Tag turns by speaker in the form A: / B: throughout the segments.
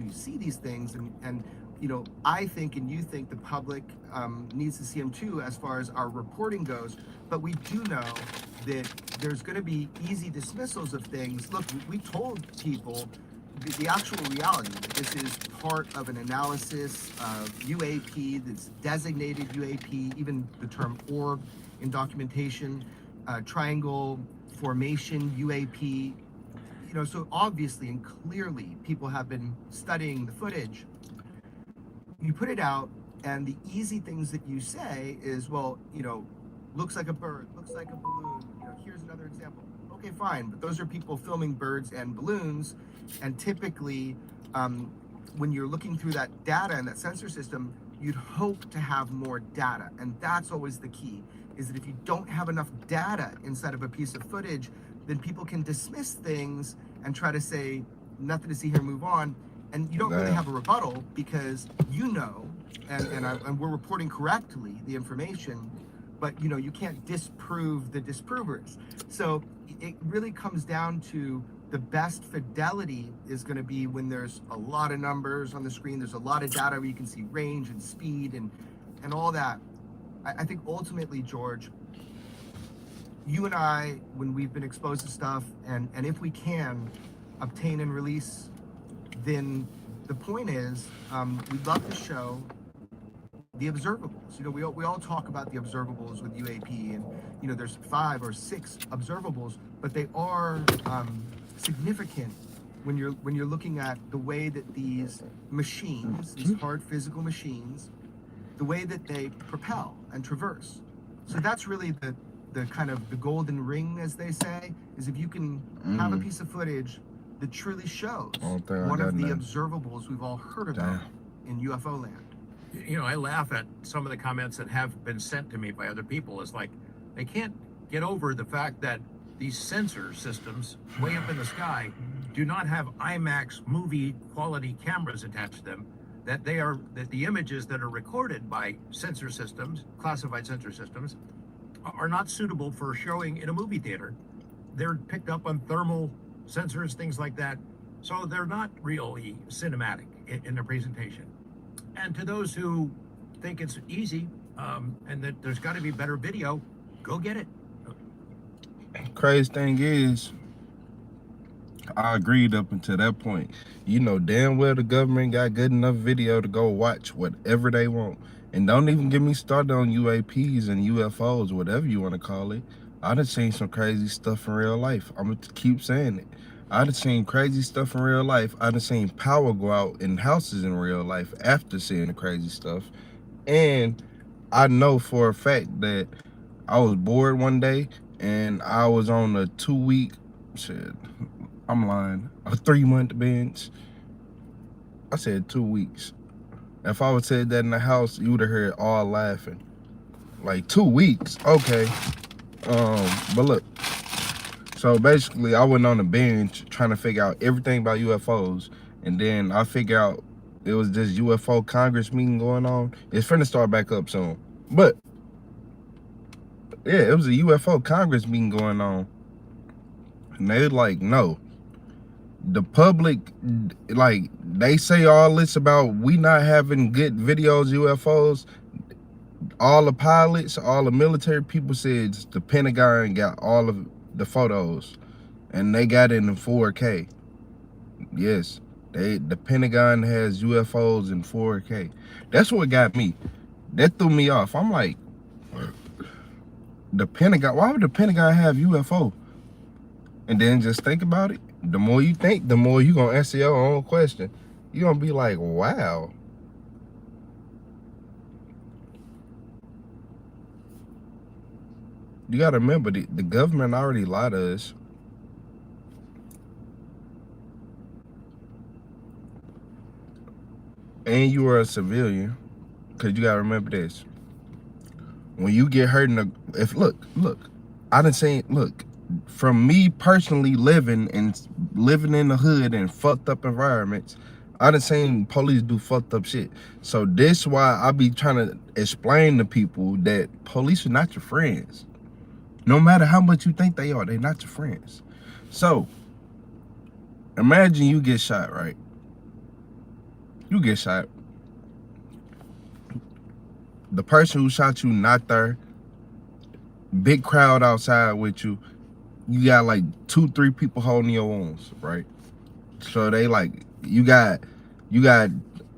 A: you see these things, and you know, I think and you think the public needs to see them too as far as our reporting goes. But we do know that there's going to be easy dismissals of things. Look, we told people the actual reality that this is part of an analysis of UAP, that's designated UAP, even the term orb in documentation, triangle formation UAP. You know, so obviously and clearly people have been studying the footage. You put it out, and the easy things that you say is, well, you know, looks like a bird, looks like a balloon. You know, here's another example. Okay, fine, but those are people filming birds and balloons, and typically, when you're looking through that data and that sensor system, you'd hope to have more data, and that's always the key. Is that if you don't have enough data inside of a piece of footage, then people can dismiss things and try to say nothing to see here, move on, and you don't really have a rebuttal because you know, and we're reporting correctly the information, but you know, you can't disprove the disprovers. So it really comes down to the best fidelity is going to be when there's a lot of numbers on the screen, there's a lot of data where you can see range and speed and all that. I think ultimately, George, you and I, when we've been exposed to stuff, and if we can obtain and release, then the point is, we'd love to show the observables. You know, we all talk about the observables with UAP, and you know, there's 5 or 6 observables, but they are significant when you're looking at the way that these machines, these hard physical machines, the way that they propel and traverse. So that's really the kind of the golden ring, as they say, is if you can have a piece of footage that truly shows one of the observables we've all heard about in UFO land.
B: You know, I laugh at some of the comments that have been sent to me by other people. It's like they can't get over the fact that these sensor systems way up in the sky do not have IMAX movie quality cameras attached to them. That the images that are recorded by sensor systems, classified sensor systems, are not suitable for showing in a movie theater. They're picked up on thermal sensors, things like that. So they're not really cinematic in their presentation. And to those who think it's easy and that there's got to be better video, go get it.
C: Crazy thing is, I agreed up until that point. You know damn well the government got good enough video to go watch whatever they want. And don't even get me started on UAPs and UFOs, whatever you want to call it. I done seen some crazy stuff in real life. I'm going to keep saying it. I done seen crazy stuff in real life. I done seen power go out in houses in real life after seeing the crazy stuff. And I know for a fact that I was bored one day and I was on a 2-week, shit, I'm lying, a 3-month bench. I said 2 weeks. If I would said that in the house, you would have heard all laughing. Like 2 weeks, okay. But look, so basically I went on the bench trying to figure out everything about UFOs, and then I figured out it was this UFO Congress meeting going on. It's finna start back up soon. But yeah, it was a UFO Congress meeting going on. And they like, no. The public, like, they say all this about we not having good videos, UFOs. All the pilots, all the military people said the Pentagon got all of the photos. And they got it in 4K. Yes, the Pentagon has UFOs in 4K. That's what got me. That threw me off. I'm like, the Pentagon, why would the Pentagon have UFO? And then just think about it. The more you think, the more you're going to answer your own question. You're going to be like, wow. You got to remember, the government already lied to us. And you are a civilian. Because you got to remember this. When you get hurt in the, look, I done seen, look, from me personally living in the hood and fucked up environments, I done seen police do fucked up shit. So this why I be trying to explain to people that police are not your friends. No matter how much you think they are, they're not your friends. So imagine you get shot, right? You get shot. The person who shot you not there. Big crowd outside with you. You got like 2-3 people holding your wounds, right? So they like, you got,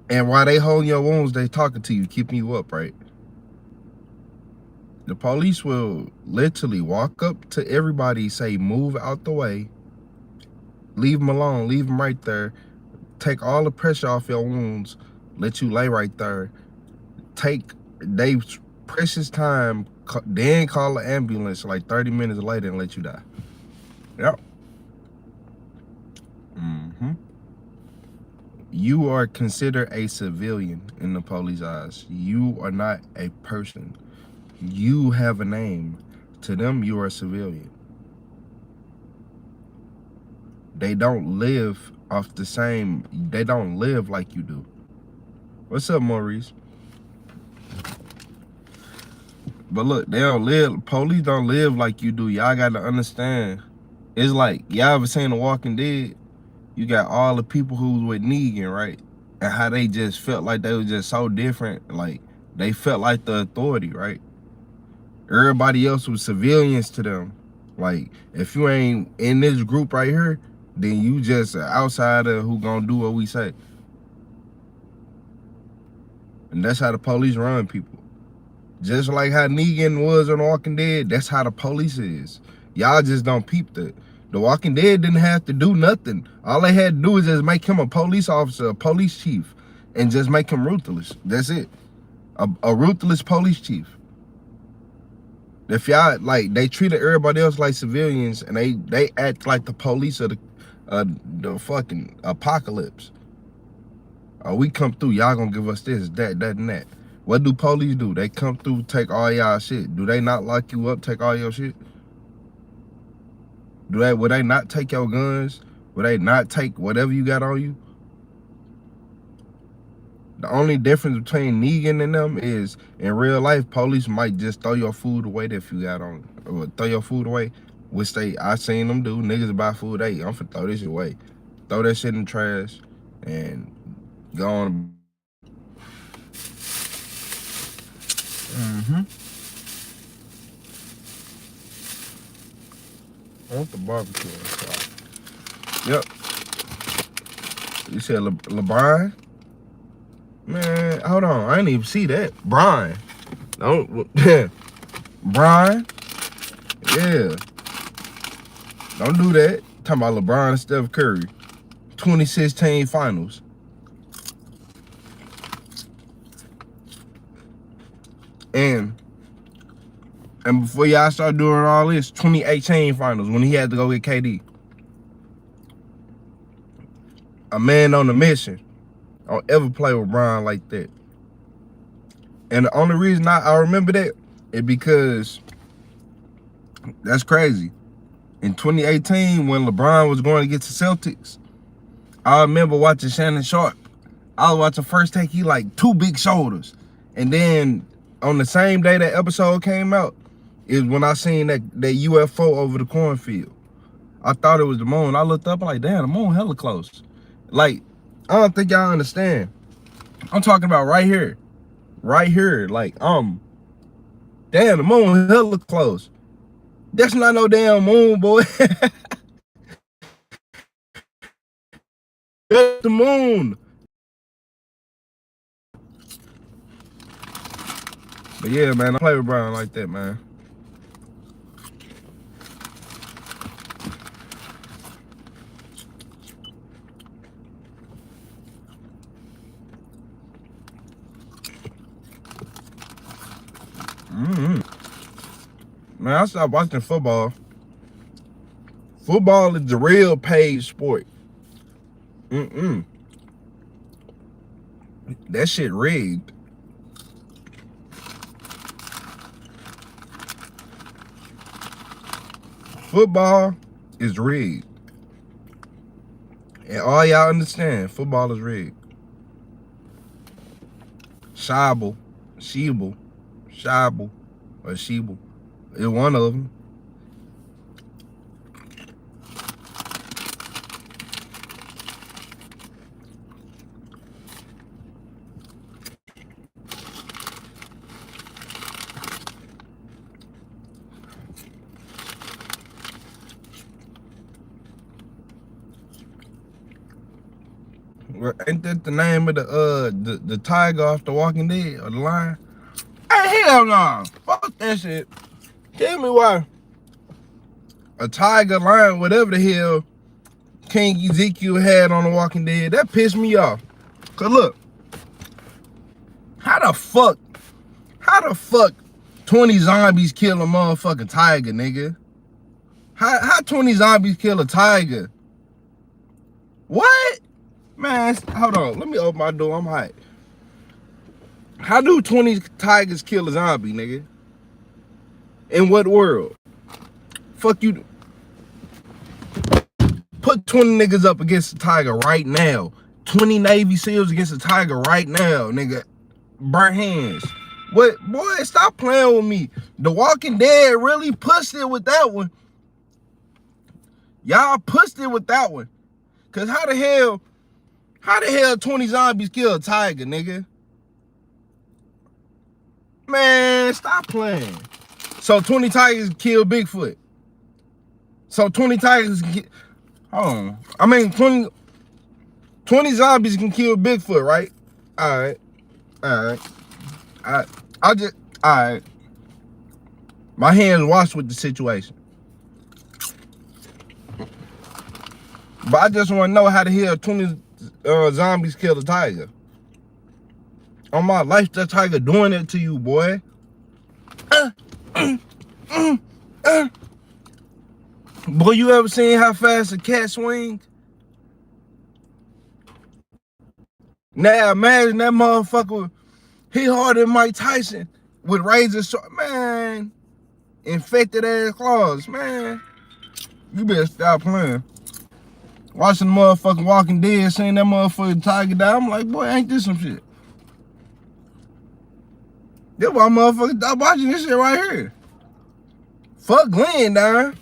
C: and while they holding your wounds, they talking to you, keeping you up, right? The police will literally walk up to everybody, say, move out the way, leave them alone, leave them right there, take all the pressure off your wounds, let you lay right there, take they precious time, then call the ambulance like 30 minutes later and let you die. Yep. You are considered a civilian in the police eyes. You are not a person. You have a name. To them, you are a civilian. They don't live off the same, they don't live like you do. What's up, Maurice? But look, they don't live, police don't live like you do. Y'all gotta understand. It's like, y'all ever seen The Walking Dead? You got all the people who was with Negan, right? And how they just felt like they was just so different. Like, they felt like the authority, right? Everybody else was civilians to them. Like, if you ain't in this group right here, then you just an outsider who gonna do what we say. And that's how the police run people. Just like how Negan was on The Walking Dead, that's how the police is. Y'all just don't peep that. The Walking Dead didn't have to do nothing. All they had to do was just make him a police officer, a police chief, and just make him ruthless. That's it. A ruthless police chief. If y'all, like, they treated everybody else like civilians, and they act like the police of the fucking apocalypse. We come through, y'all gonna give us this, that, and that. What do police do? They come through, take all y'all shit. Do they not lock you up, take all your shit? Would they not take your guns? Would they not take whatever you got on you? The only difference between Negan and them is, in real life, police might just throw your food away if you got on, or throw your food away, which I seen them do. Niggas buy food, hey, I'm finna throw this shit away. Throw that shit in the trash and go on. I want the barbecue inside. Yep. You said LeBron? Man, hold on. I didn't even see that. Brian. Don't. Brian? Yeah. Don't do that. Talking about LeBron and Steph Curry. 2016 finals. And before y'all start doing all this, 2018 finals when he had to go get KD. A man on a mission. I don't ever play with Brian like that. And the only reason I remember that is because that's crazy. In 2018, when LeBron was going to get the Celtics, I remember watching Shannon Sharp. I was watching First Take, he like 2 big shoulders. And then on the same day that episode came out, is when I seen that UFO over the cornfield. I thought it was the moon. I looked up, I'm like, damn, the moon hella close. Like, I don't think y'all understand. I'm talking about right here. Right here. Like, damn, the moon hella close. That's not no damn moon, boy. That's the moon. But yeah, man, I play with Brian like that, man. Man, I stopped watching football. Football is the real paid sport. That shit rigged. Football is rigged. And all y'all understand, football is rigged. Shibble, or Sheeble. It's one of them. Ain't that the name of the tiger off The Walking Dead or the lion? Hey, hell no. Fuck that shit. Tell me why a tiger, lion, whatever the hell King Ezekiel had on The Walking Dead, that pissed me off. Cause look, how the fuck 20 zombies kill a motherfucking tiger, nigga? How 20 zombies kill a tiger? What? Man, hold on. Let me open my door. I'm hot. How do 20 tigers kill a zombie, nigga? In what world? Fuck you. Put 20 niggas up against a tiger right now. 20 Navy SEALs against a tiger right now, nigga. Burn hands. What? Boy, stop playing with me. The Walking Dead really pushed it with that one. Y'all pushed it with that one. Cause how the hell 20 zombies kill a tiger, nigga? Man, stop playing. So 20 tigers kill Bigfoot. So 20 tigers can hold on. I mean 20 zombies can kill Bigfoot, right? Alright. Alright. My hands washed with the situation. But I just want to know how the hell 20 zombies kill a tiger. On my life, that tiger doing it to you, boy. Boy, you ever seen how fast a cat swings? Now imagine that motherfucker, he harder than Mike Tyson with razor sharp, man. Infected ass claws, man. You better stop playing. Watching the motherfucking Walking Dead, seeing that motherfucking tiger die, I'm like, boy, ain't this some shit? That's why motherfuckers stop watching this shit right here. Fuck Glenn, down.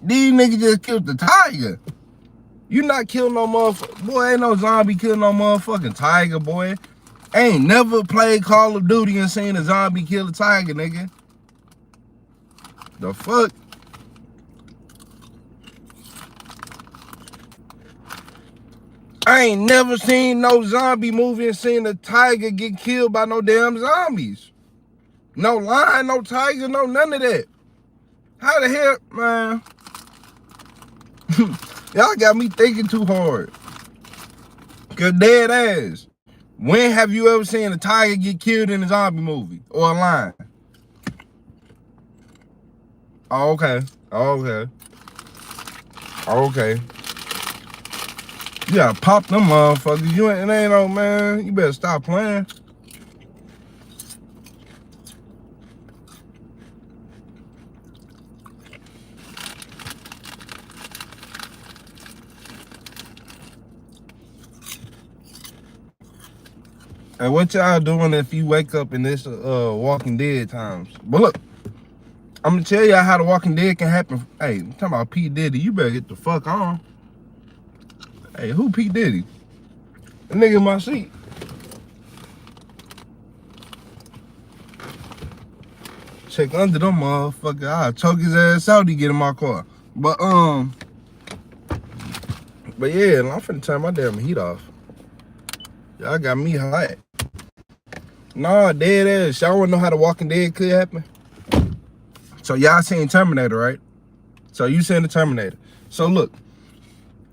C: These niggas just killed the tiger. You not kill no motherfucker. Boy, ain't no zombie kill no motherfucking tiger, boy. Ain't never played Call of Duty and seen a zombie kill a tiger, nigga. The fuck? I ain't never seen no zombie movie and seen a tiger get killed by no damn zombies. No lion, no tiger, no none of that. How the hell, man? Y'all got me thinking too hard. Cause dead ass. When have you ever seen a tiger get killed in a zombie movie or a lion? Oh, okay. Okay. Okay. You gotta pop them motherfuckers. You ain't no man. You better stop playing. And what y'all doing if you wake up in this Walking Dead times? But look, I'm gonna tell y'all how the Walking Dead can happen. Hey, I'm talking about P. Diddy. You better get the fuck on. Hey, who P. Diddy? The nigga in my seat. Check under them motherfucker. I'll choke his ass out to get in my car. But yeah, I'm finna turn my damn heat off. Y'all got me hot. Nah, dead ass. Y'all wanna know how the Walking Dead could happen? So y'all seen Terminator, right? So you seen the Terminator. So look,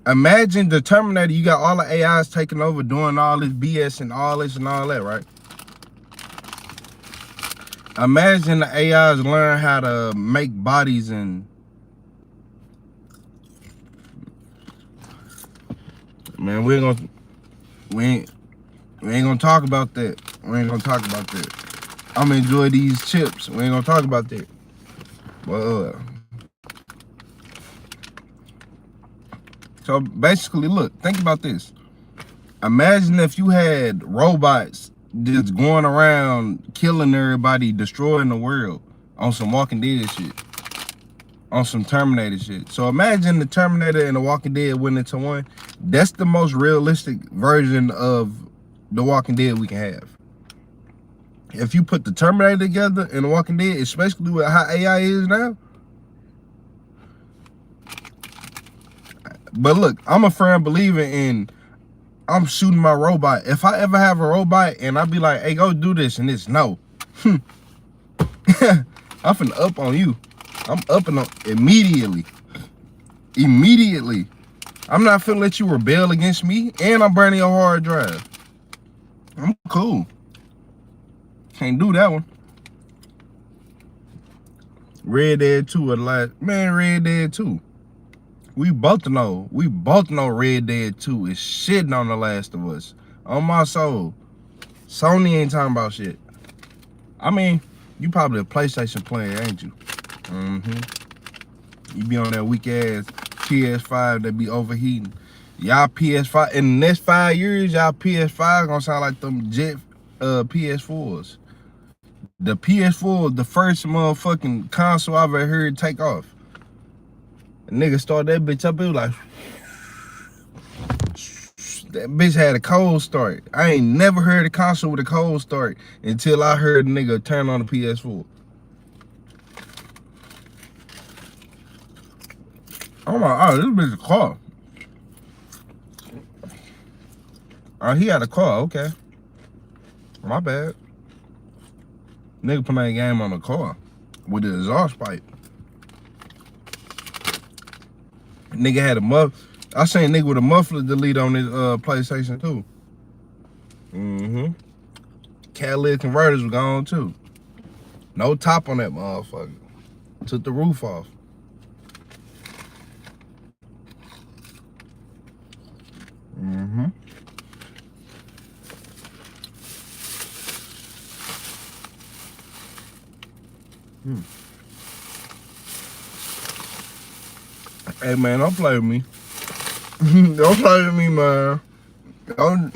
C: imagine the Terminator, you got all the AIs taking over, doing all this BS and all this and all that, right? Imagine the AIs learn how to make bodies and man, we ain't gonna talk about that. We ain't gonna talk about that. I'm gonna enjoy these chips. We ain't gonna talk about that. Well, so basically, look, think about this. Imagine if you had robots just going around killing everybody, destroying the world on some Walking Dead shit, on some Terminator shit. So imagine the Terminator and the Walking Dead went into one. That's the most realistic version of the Walking Dead we can have. If you put the Terminator together and the Walking Dead, especially with how AI is now, But look, I'm a firm believer in I'm shooting my robot. If I ever have a robot and I be like, hey, go do this, and it's no. I'm finna up on you. I'm upping on immediately. Immediately. I'm not finna let you rebel against me, and I'm burning your hard drive. I'm cool. Can't do that one. Red Dead 2 or the last, man, Red Dead 2. We both know Red Dead 2 is shitting on The Last of Us. On my soul. Sony ain't talking about shit. I mean, you probably a PlayStation player, ain't you? You be on that weak ass PS5 that be overheating. Y'all PS5, in the next 5 years, y'all PS5 gonna sound like them jet PS4s. The PS4 the first motherfucking console I've ever heard take off. A nigga start that bitch up, it was like, that bitch had a cold start. I ain't never heard a console with a cold start until I heard a nigga turn on the PS4. Oh my, this bitch a car. Oh, he had a car, okay. My bad. Nigga put that game on the car with the exhaust pipe. Nigga had a I seen nigga with a muffler delete on his PlayStation too. Catalytic converters were gone too. No top on that motherfucker. Took the roof off. Hey man, don't play with me. Don't play with me, man. Don't.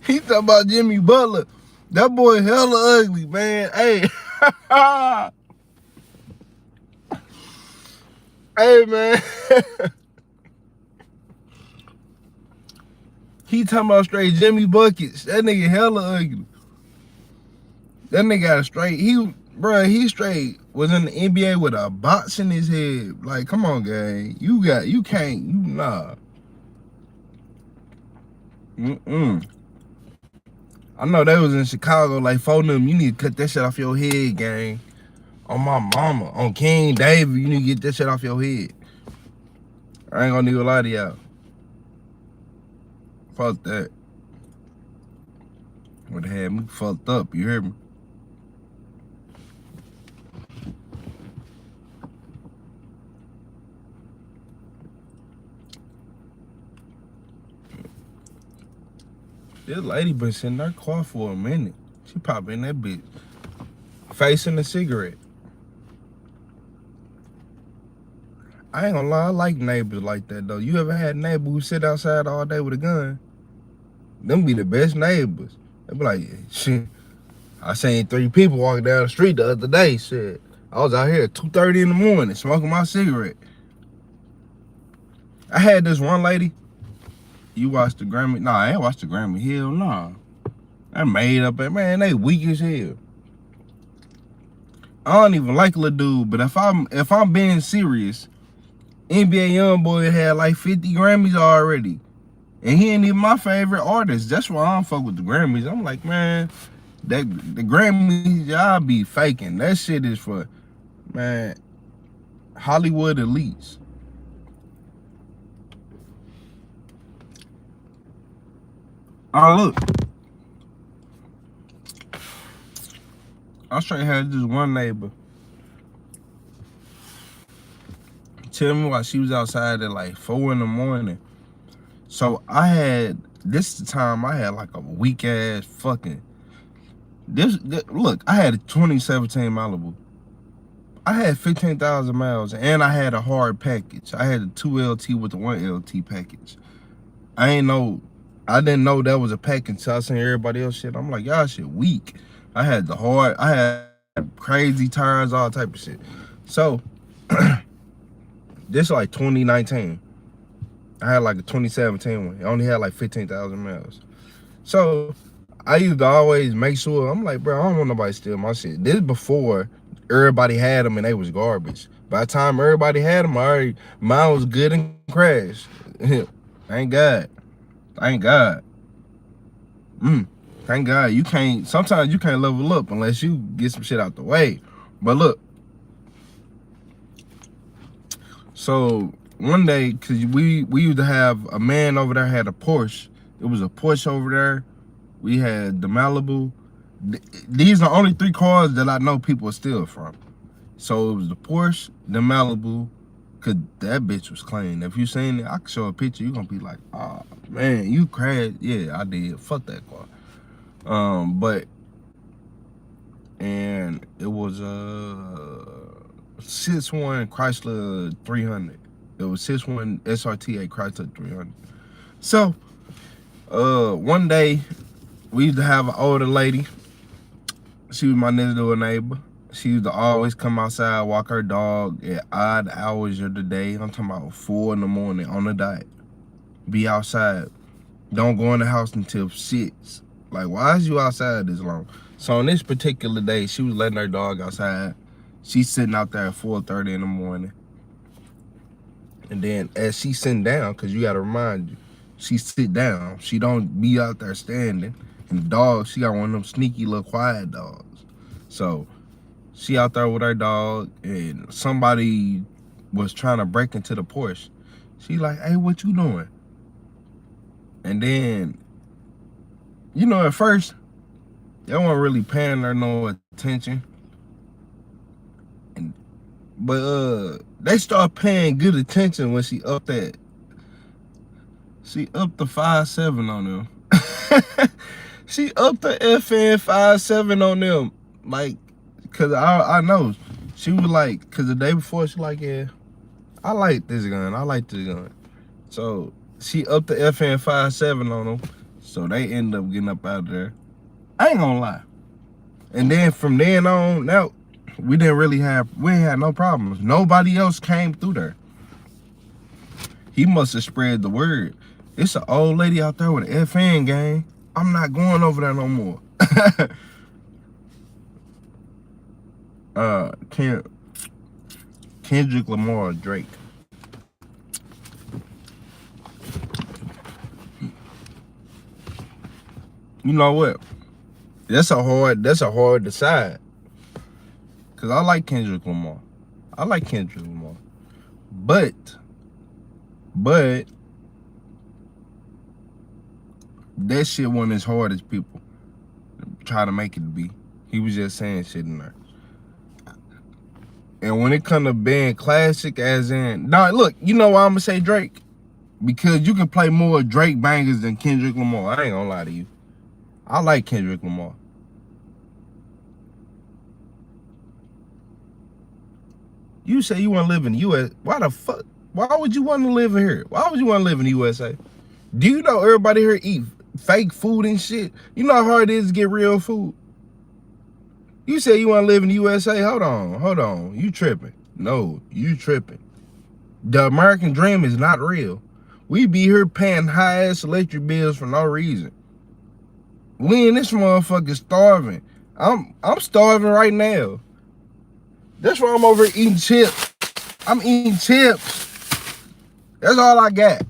C: He talking about Jimmy Butler. That boy hella ugly, man. Hey. Hey man. He talking about straight Jimmy Buckets. That nigga hella ugly. That nigga got a straight, he straight was in the NBA with a box in his head. Like, come on, gang. Nah. I know they was in Chicago, like, phone them, you need to cut that shit off your head, gang. On my mama, on King David, you need to get that shit off your head. I ain't gonna need a lot of y'all. Fuck that. Would've had me fucked up, you hear me? This lady been sitting in her car for a minute. She probably in that bitch facing a cigarette. I ain't gonna lie, I like neighbors like that though. You ever had a neighbor who sit outside all day with a gun? Them be the best neighbors. They be like, shit, I seen 3 people walking down the street the other day, shit. I was out here at 2:30 in the morning smoking my cigarette. I had this one lady. You watched the Grammy? Nah, I ain't watched the Grammy. Hell nah. I made up, man, they weak as hell. I don't even like Lil Dude, but if I'm being serious, NBA Youngboy had like 50 Grammys already. And he ain't even my favorite artist. That's why I don't fuck with the Grammys. I'm like, man, the Grammys, y'all be faking. That shit is for, man, Hollywood elites. Oh, look. I straight had this one neighbor tell me why she was outside at like 4 in the morning. So this time I had like a weak ass fucking, look, I had a 2017 Malibu. I had 15,000 miles and I had a hard package. I had a 2 LT with the 1 LT package. I didn't know that was a package until I seen everybody else shit. I'm like, y'all shit weak. I had crazy tires, all type of shit. So, this like 2019. I had like a 2017 one. It only had like 15,000 miles. So, I used to always make sure, I'm like, bro, I don't want nobody to steal my shit. This before everybody had them and they was garbage. By the time everybody had them, mine was good and crash. Thank God. Thank God. Thank God. You can't. Sometimes you can't level up unless you get some shit out the way. But look. So one day, cause we used to have a man over there had a Porsche. It was a Porsche over there. We had the Malibu. These are the only 3 cars that I know people steal from. So it was the Porsche, the Malibu, cause that bitch was clean. If you seen it, I can show a picture. You gonna be like, oh man, you crashed. Yeah, I did. Fuck that car. And it was a 6'1" Chrysler 300. It was 6'1" SRT8 Chrysler 300. So, one day we used to have an older lady. She was my next door neighbor. She used to always come outside, walk her dog at odd hours of the day. I'm talking about 4 in the morning on the dot. Be outside. Don't go in the house until 6. Like, why is you outside this long? So on this particular day, she was letting her dog outside. She's sitting out there at 4:30 in the morning. And then as she's sitting down, because you got to remind you, she sit down. She don't be out there standing. And the dog, she got one of them sneaky little quiet dogs. So she out there with her dog, and somebody was trying to break into the Porsche. She like, hey, what you doing? And then, you know, at first, they weren't really paying her no attention. But they start paying good attention when she upped that. She upped the 5.7 on them. She upped the FN 5.7 on them. Like, cause I know. She was like, cause the day before she like, yeah, I like this gun. I like this gun. So she upped the FN 5.7 on them. So they ended up getting up out of there. I ain't gonna lie. And then from then on, now we ain't had no problems. Nobody else came through there. He must have spread the word. It's an old lady out there with an FN gang. I'm not going over there no more. Kendrick Lamar Drake. You know what? That's a hard decide. Cause I like Kendrick Lamar. But that shit wasn't as hard as people try to make it be. He was just saying shit in there. And when it come to being classic, as in, nah, look, you know why I'm gonna say Drake? Because you can play more Drake bangers than Kendrick Lamar. I ain't gonna lie to you. I like Kendrick Lamar. You say you want to live in the U.S. Why the fuck? Why would you want to live here? Why would you want to live in the USA? Do you know everybody here eat fake food and shit? You know how hard it is to get real food? You say you want to live in the USA? Hold on. You tripping. No, you tripping. The American dream is not real. We be here paying high-ass electric bills for no reason. We in this motherfucker starving. I'm starving right now. That's why I'm over here eating chips. I'm eating chips. That's all I got.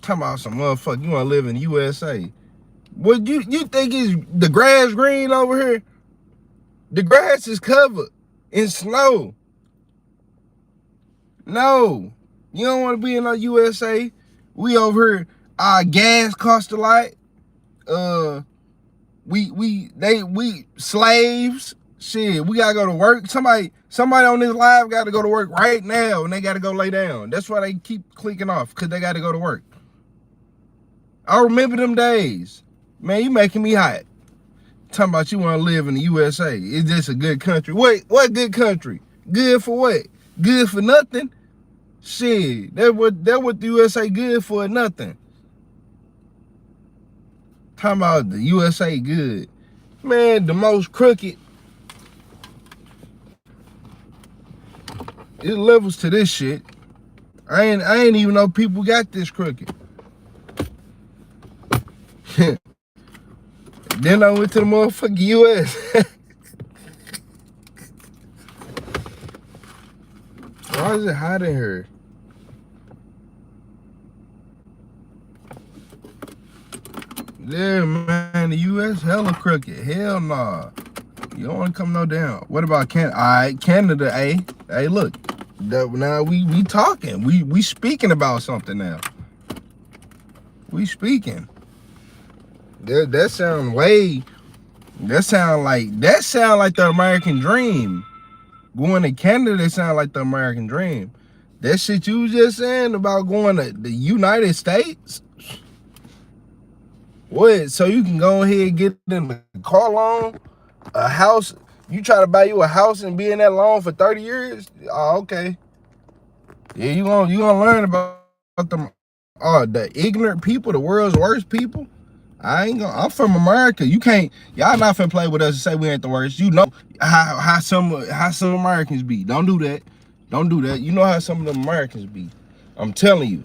C: Talking about some motherfucker, you want to live in the USA. What you think is the grass green over here? The grass is covered in snow. No, you don't want to be in the USA. We over here, our gas costs a lot. We slaves. Shit, we gotta go to work. Somebody on this live got to go to work right now, and they got to go lay down. That's why they keep clicking off, because they got to go to work. I remember them days. Man, you making me hot. Talking about you want to live in the USA. Is this a good country? Wait, what good country? Good for what? Good for nothing? Shit, that what the USA good for nothing. Talking about the USA good. Man, the most crooked. It levels to this shit. I ain't even know people got this crooked. Then I went to the motherfucking US. Why is it hot in here? Yeah, man, the U.S. hella crooked. Hell nah. You don't want to come no down. What about Canada? All right, Canada, hey, look. Now we talking. We speaking about something now. We speaking. That sound way. That sound like the American dream. Going to Canada, that sound like the American dream. That shit you was just saying about going to the United States. What? So you can go ahead and get in the car loan, a house. You try to buy you a house and be in that loan for 30 years? Oh, okay. Yeah, you gonna learn about them. The ignorant people, the world's worst people. I'm from America. You can't. Y'all not finna play with us and say we ain't the worst. You know how some Americans be. Don't do that. Don't do that. You know how some of the Americans be. I'm telling you.